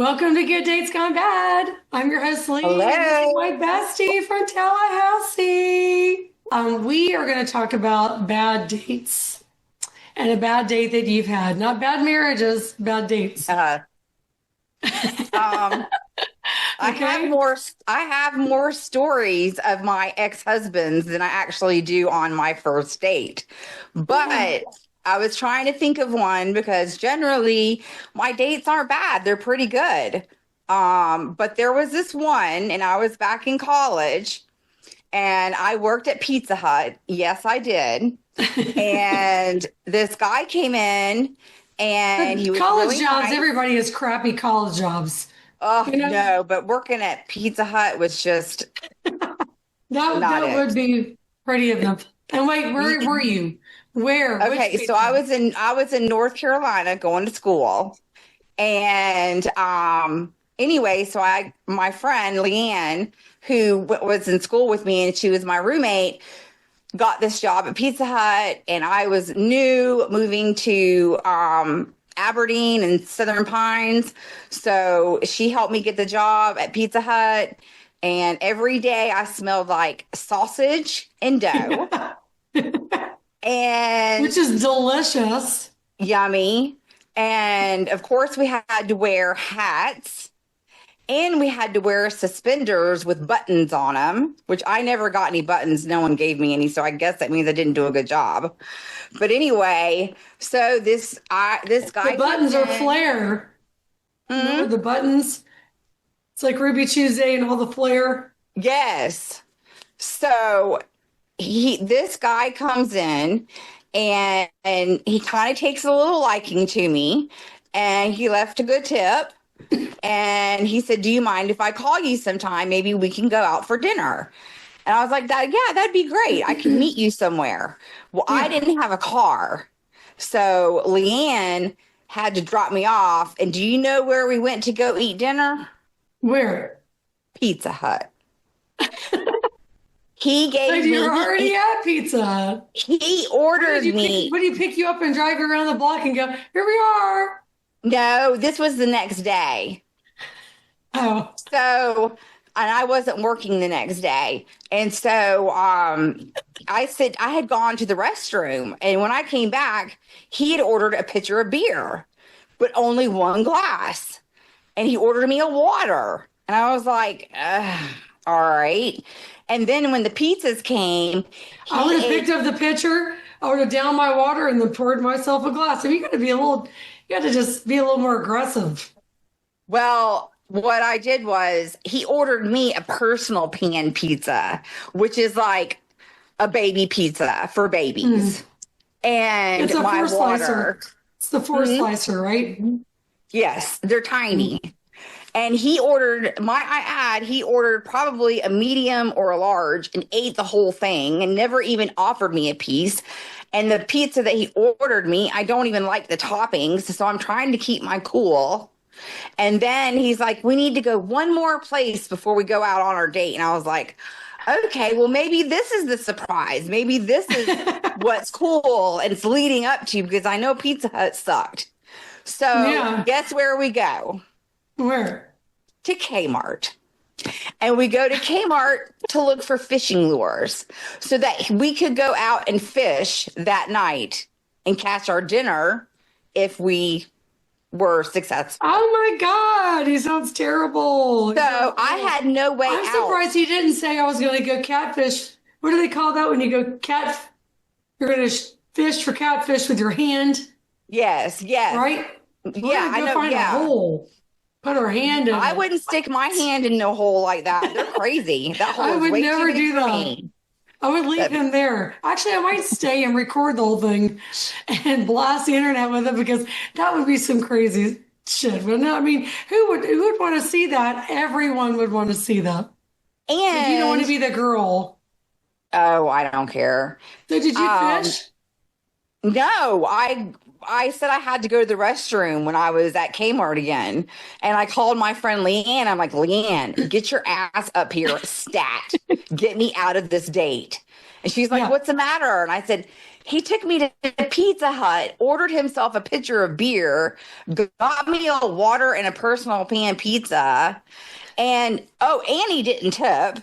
Welcome to Good Dates Gone Bad. I'm your host, Lee, and this is Hello. my bestie from Tallahassee. We are going to talk about bad dates and a bad date that you've had. Not bad marriages, bad dates. Uh, um, I have Okay? more. I have more stories of my ex-husbands than I actually do on my first date. Oh, But I was trying to think of one because generally my dates aren't bad; they're pretty good. But there was this one, and I was back in college, and I worked at Pizza Hut. Yes, I did. And this guy came in, and he but was college really jobs, nice. everybody has crappy college jobs. Oh, You know, no, but working at Pizza Hut was just that not that would it. be pretty enough. And wait, where were you? Where? Which Okay, so I pizza? was in I was in North Carolina going to school. And anyway, so I my friend Leanne, who was in school with me and she was my roommate, got this job at Pizza Hut, and I was new moving to Aberdeen and Southern Pines. So she helped me get the job at Pizza Hut. And every day I smelled like sausage and dough Which and is delicious. yummy. And of course, we had to wear hats and we had to wear suspenders with buttons on them, which I never got any buttons. No one gave me any. So I guess that means I didn't do a good job. But anyway, so this The guy comes buttons are in. flare. Remember Hmm? the buttons? It's like Ruby Tuesday and all the flair. Yes. So this guy comes in and he kind of takes a little liking to me, and he left a good tip, and he said, "Do you mind if I call you sometime? Maybe we can go out for dinner." And I was like, "That yeah, that'd be great. I can meet you somewhere." Well, I Yeah. didn't have a car. So Leanne had to drop me off. And do you know where we went to go eat dinner? Where? Pizza Hut. He Like gave you're me already at Pizza Hut. he ordered What me. do you pick you up and drive you around the block and go, here we are? No, this was the next day. Oh. So, and I wasn't working the next day. And so I said I had gone to the restroom. And when I came back, he had ordered a pitcher of beer, but only one glass. And he ordered me a water. And I was like, "Ugh, all right." And then when the pizzas came, I would he have picked ate. up the pitcher. I would have downed my water and then poured myself a glass. I mean, you got to just be a little more aggressive. Well, what I did was he ordered me a personal pan pizza, which is like a baby pizza for Hmm. babies, It's and a my four slicer. water. It's the four Hmm? slicer, right? Yes, they're Mm. tiny. And he ordered, he ordered probably a medium or a large and ate the whole thing and never even offered me a piece. And the pizza that he ordered me, I don't even like the toppings. So I'm trying to keep my cool. And then he's like, "We need to go one more place before we go out on our date." And I was like, "Okay, well, maybe this is the surprise. Maybe this is what's cool and it's leading up to, because I know Pizza Hut sucked." So Yeah. guess where we go? Where? To Kmart. And we go to Kmart to look for fishing lures so that we could go out and fish that night and catch our dinner if we were successful. Oh my God, he sounds terrible. He sounds So I awful. had no way I'm out. surprised he didn't say I was going to go catfish. What do they call that when you go cat? You're going to fish for catfish with your hand, Yes, yes. right? We're Yeah, going to I go know. find a Yeah. hole, put our hand in I it. wouldn't stick my hand in no hole like that. They're crazy. That hole I is would way too never big do for that. me. I would leave That- him there. Actually, I might stay and record the whole thing and blast the internet with it because that would be some crazy shit. But no, I mean, who would want to see that? Everyone would want to see that. But you don't want to And be the girl. oh, I don't care. So did you Um, fish? No, I said I had to go to the restroom when I was at Kmart again. And I called my friend Leanne. I'm like, Leanne, get your ass up here, stat. Get me out of this date. And she's like, Yeah. what's the matter? And I said, he took me to Pizza Hut, ordered himself a pitcher of beer, got me a water and a personal pan pizza. And oh, and he didn't tip.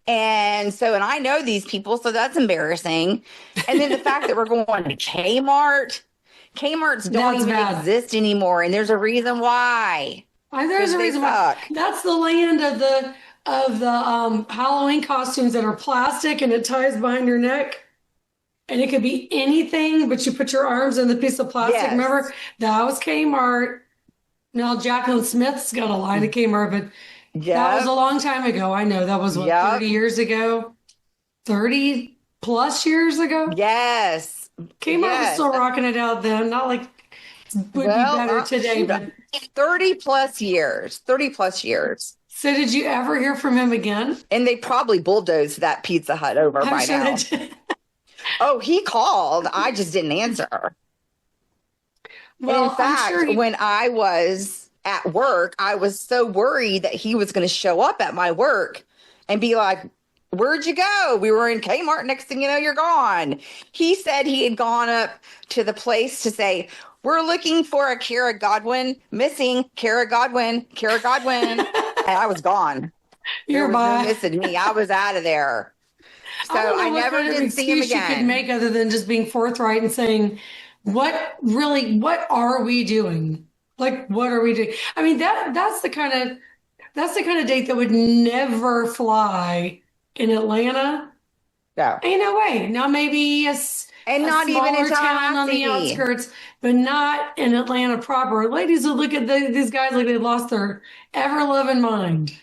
And so, and I know these people, so that's embarrassing. And then the fact that we're going to Kmart, Kmart's don't That's even bad. exist anymore. And there's a reason why. There's Because a they reason why. suck. That's the land of the Halloween costumes that are plastic and it ties behind your neck. And it could be anything, but you put your arms in the piece of plastic. Yes. Remember? That was Kmart. Now Jacqueline Smith's got a line of Kmart, but that was a Yep. long time ago. I know that was what, 30 Yep. years ago? 30 plus years ago? Yes. Kmart was Yes. still rocking it out then. Not like it would be Well, better today, shoot, but 30 plus years, 30 plus years. so did you ever hear from him again? And they probably bulldozed that Pizza Hut over I'm by sure they now. did. Oh, he called. I just didn't answer. And in Well, I'm fact, sure he, when I was at work, I was so worried that he was going to show up at my work and be like, where'd you go? We were in Kmart. Next thing you know, you're gone. He said he had gone up to the place to say, we're looking for a Kara Godwin, missing Kara Godwin, Kara Godwin. And I was gone. There you're was no by. missing me. I was out of there. So I don't know I what never kind of did see him excuse you could again. make other than just being forthright and saying, what are we doing? Like, what are we doing? I mean, that's the kind of date that would never fly in Atlanta. No. Ain't no way. Now maybe And a not even in smaller town on the Tallahassee. outskirts, but not in Atlanta proper. Ladies would look at these guys like they lost their ever-loving mind.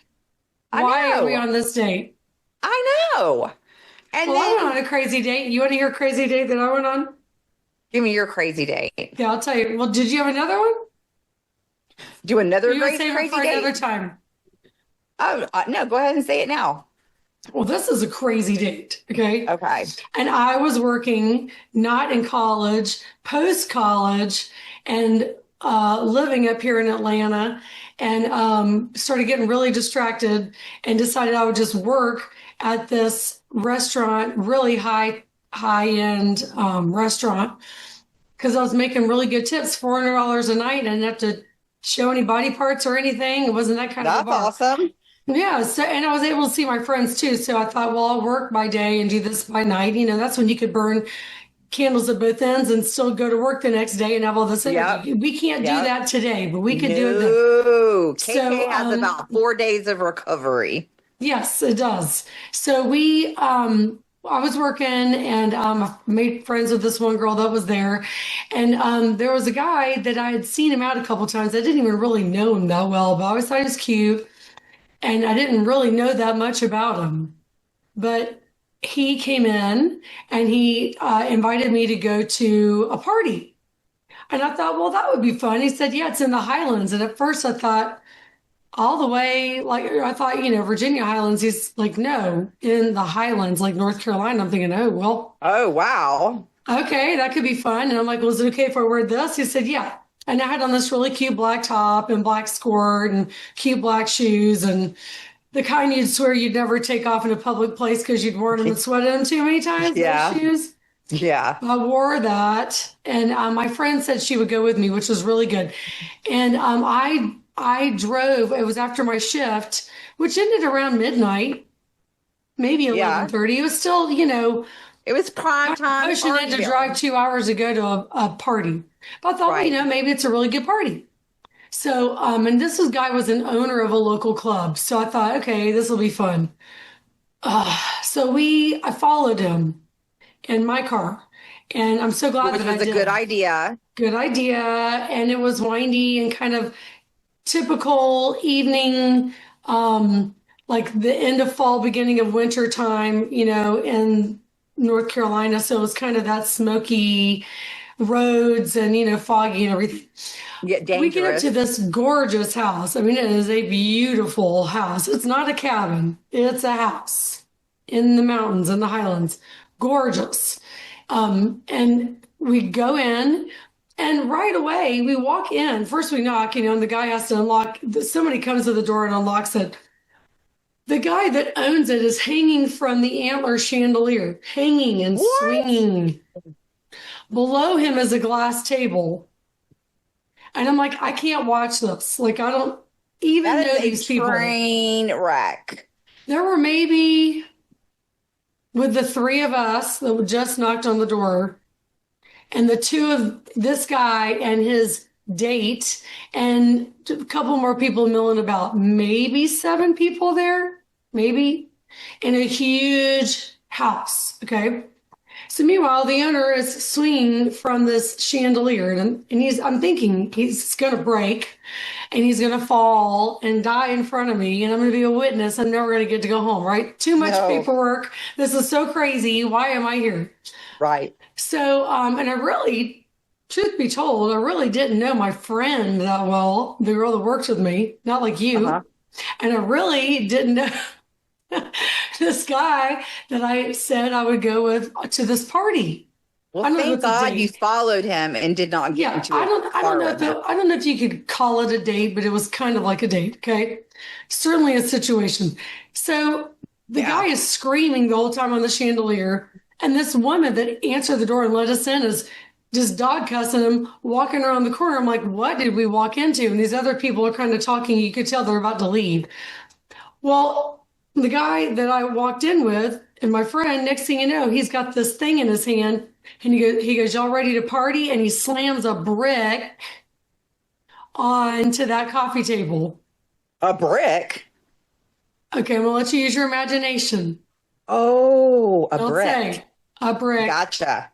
I Why are we know. on this date? I know. And Well, I went then on a crazy date. You want to hear a crazy date that I went on? give me your crazy date. Yeah, I'll tell you. Well, did you have another one? Do Or another you would great save it crazy for another date. time? Oh, no, go ahead and say it now. Well, this is a crazy date, okay? Okay. And I was working not in college, post college, and living up here in Atlanta, and started getting really distracted, and decided I would just work at this restaurant, really high end restaurant, because I was making really good tips, $400 a night, and I didn't have to show any body parts or anything. It wasn't that kind of a That's bar. awesome. Yeah, so and I was able to see my friends too. So I thought, well, I'll work by day and do this by night. You know, that's when you could burn candles at both ends and still go to work the next day and have all this Yep. energy. We can't do Yep. that today, but we could do it then. No. KK So has about 4 days of recovery. yes, it does. So I was working and I made friends with this one girl that was there. And there was a guy that I had seen him out a couple times. I didn't even really know him that well, but I always thought he was cute. And I didn't really know that much about him. But he came in and he invited me to go to a party. And I thought, well, that would be fun. He said, yeah, it's in the Highlands. And at first I thought, all the way, like, I thought, Virginia Highlands. He's like, no, in the Highlands, like North Carolina. I'm thinking, oh, well, Oh, wow. okay, that could be fun. And I'm like, well, is it okay if I wear this? He said, yeah. And I had on this really cute black top and black skirt and cute black shoes and the kind you'd swear you'd never take off in a public place because you'd worn them and sweated them too many times, those Yeah. shoes. Yeah. I wore that, and my friend said she would go with me, which was really good. And I drove. It was after my shift, which ended around midnight, maybe Yeah. 11:30. It was still, It was prime time pushing it to Parkville. drive 2 hours to go to a party. But I thought, Right. maybe it's a really good party. So, and guy was an owner of a local club. So I thought, okay, this will be fun. So I followed him in my car, and I'm so glad Which that I was a did. good idea. Good idea. And it was windy and kind of typical evening, like the end of fall, beginning of winter time, in North Carolina. So it was kind of that smoky roads and, foggy and everything. Get We get up dangerous. to this gorgeous house. I mean, it is a beautiful house. It's not a cabin, it's a house in the mountains in the Highlands. Gorgeous. And we go in, and right away we walk in. First we knock, and the guy has to unlock. Somebody comes to the door and unlocks it. The guy that owns it is hanging from the antler chandelier, hanging and What? swinging. Below him is a glass table. And I'm like, I can't watch this. Like, I don't even That is know a these people. train wreck. There were maybe, with the three of us that just knocked on the door, and the two of this guy and his date, and a couple more people milling about, maybe seven people there, maybe, in a huge house. Okay. So meanwhile, the owner is swinging from this chandelier, and I'm thinking he's going to break and he's going to fall and die in front of me, and I'm going to be a witness. I'm never going to get to go home, right? Too much No. paperwork. This is so crazy. Why am I here? Right. So, and I really, truth be told, I really didn't know my friend that well, the girl that works with me, not like Uh-huh. you. And I really didn't know this guy that I said I would go with to this party. Well, I don't know if thank it's a God you date. followed him and did not get Yeah, into a I don't car know with him. I don't know if you could call it a date, but it was kind of like a date, okay? Certainly a situation. So the guy Yeah. is screaming the whole time on the chandelier, and this woman that answered the door and let us in is just dog cussing him, walking around the corner. I'm like, what did we walk into? And these other people are kind of talking. You could tell they're about to leave. Well, the guy that I walked in with and my friend, next thing you know, he's got this thing in his hand, and he goes, y'all ready to party? And he slams a brick onto that coffee table. A brick? Okay, I'm gonna let you use your imagination. Oh, a Don't brick. say a brick Gotcha.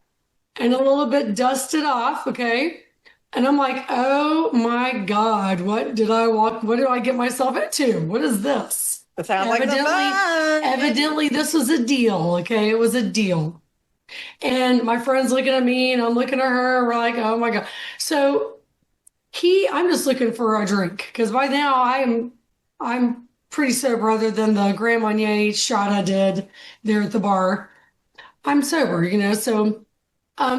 and a little bit dusted off, okay? And I'm like, oh my God, what did I get myself into? What is this? It sounds like the Evidently, fun. evidently this was a deal, okay? It was a deal. And my friend's looking at me and I'm looking at her. We're like, oh my God. So I'm just looking for a drink because by now I'm pretty sober other than the Grand Marnier shot I did there at the bar. I'm sober. So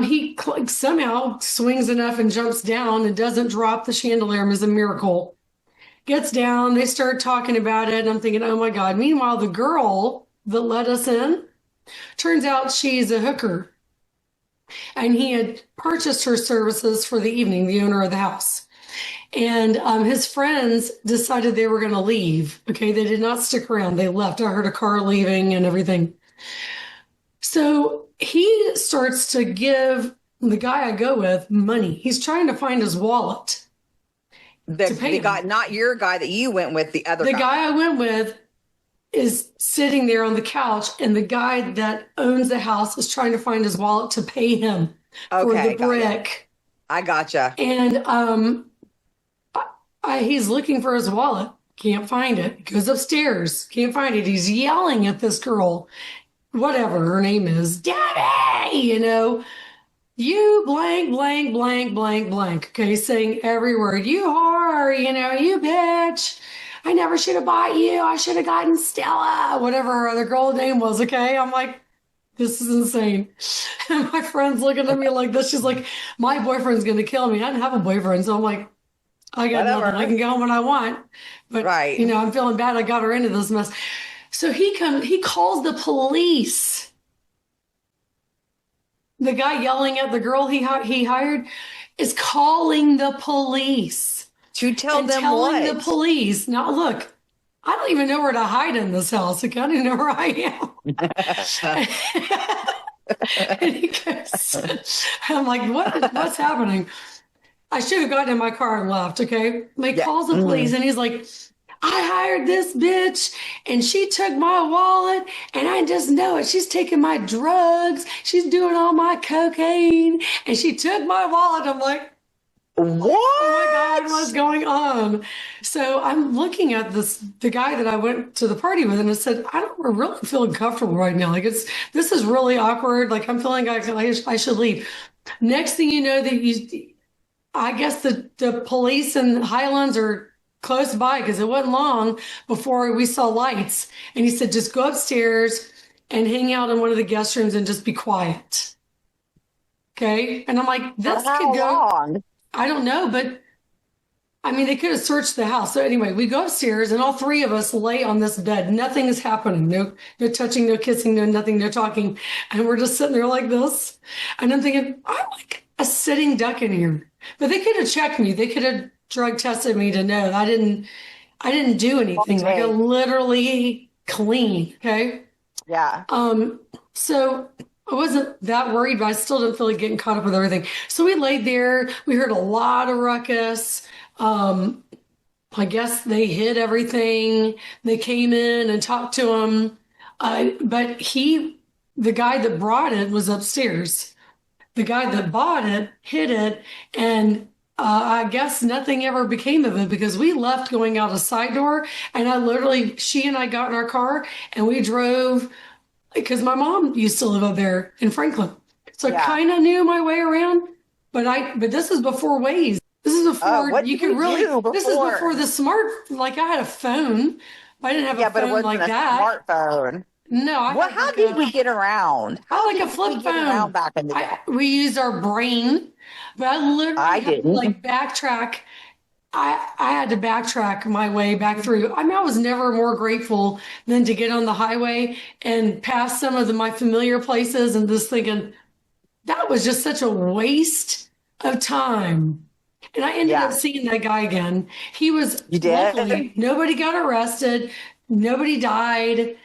he somehow swings enough and jumps down and doesn't drop the chandelier as a miracle. Gets down, they start talking about it, and I'm thinking, oh my God. Meanwhile, the girl that let us in turns out she's a hooker, and he had purchased her services for the evening, the owner of the house. And his friends decided they were going to leave. Okay, they did not stick around. They left. I heard a car leaving and everything. So he starts to give the guy I go with money. He's trying to find his wallet to pay The him. guy, not your guy that you went with, the other The guy. guy I went with is sitting there on the couch, and the guy that owns the house is trying to find his wallet to pay him for the Okay, got ya. brick. I gotcha. And he's looking for his wallet, can't find it. Goes upstairs, can't find it. He's yelling at this girl, whatever her name is, Daddy, you blank, blank, blank, blank, blank. Okay, saying every word. You whore, you bitch. I never should have bought you. I should have gotten Stella, whatever her other girl name was. Okay, I'm like, this is insane. And my friend's looking at me like this. She's like, my boyfriend's gonna kill me. I didn't have a boyfriend, so I'm like, I got nothing. I Whatever. can go home when I want. But Right. I'm feeling bad. I got her into this mess. So he calls the police. The guy yelling at the girl he hired is calling the police To tell and them telling the what? police. Now, look, I don't even know where to hide in this house. Like, I don't even know where I am. And he goes, I'm like, what's happening? I should have gotten in my car and left, okay? He Yeah. calls the police and he's like, I hired this bitch and she took my wallet and I just know it. She's taking my drugs. She's doing all my cocaine and she took my wallet. I'm like, What? oh my God, what's going on? So I'm looking at the guy that I went to the party with, and I said, we're really feeling comfortable right now. Like this is really awkward. Like I'm feeling like I should leave. Next thing you know, I guess the police in Highlands are close by because it wasn't long before we saw lights. And he said, just go upstairs and hang out in one of the guest rooms and just be quiet. Okay. And I'm like, For this could how go, long? I don't know, but I mean, they could have searched the house. So anyway, we go upstairs and all three of us lay on this bed. Nothing is happening. No, no touching, no kissing, no nothing, no talking. And we're just sitting there like this. And I'm thinking, I'm like a sitting duck in here. But they could have checked me. They could have drug tested me to know that I didn't do anything. Like I Okay. literally clean. Okay. Yeah. Um, so I wasn't that worried, but I still didn't feel like getting caught up with everything. So we laid there. We heard a lot of ruckus. Um, I guess they hid everything. They came in and talked to him. But the guy that brought it was upstairs. The guy that bought it hid it. And I guess nothing ever became of it because we left going out a side door. And she and I got in our car and we drove because my mom used to live up there in Franklin. So I Yeah. kind of knew my way around. But this is before Waze. This is before What you did could we really, do this is before before? the like I had a phone. I didn't have a Yeah, but it phone wasn't like a that. smartphone. No, I Well, had how did we get around? I How had like a did we flip get around phone. back in the day? We used our brain, but I literally I had to didn't. like backtrack. I had to backtrack my way back through. I mean, I was never more grateful than to get on the highway and pass some of my familiar places and just thinking, that was just such a waste of time. And I ended up Yeah. seeing that guy again. He was You luckily did? nobody got arrested, nobody died.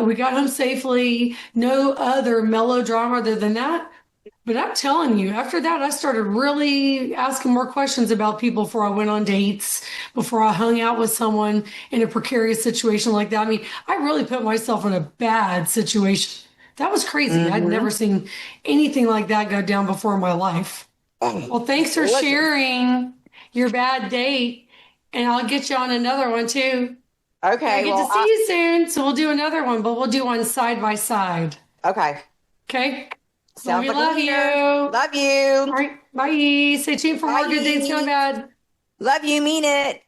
We got home safely. No other melodrama other than that. But I'm telling you, after that, I started really asking more questions about people before I went on dates, before I hung out with someone in a precarious situation like that. I mean, I really put myself in a bad situation. That was crazy. I'd Mm-hmm. never seen anything like that go down before in my life. Well, thanks for Delicious. sharing your bad date, and I'll get you on another one too. And I Okay. get to Well, see you soon, so we'll do another one, but we'll do one side by side. okay. Okay? Love Sounds you, like a love you. winner. All Love you. right, bye. Stay tuned for more good dates gone Bye. bad. Love you. Mean it.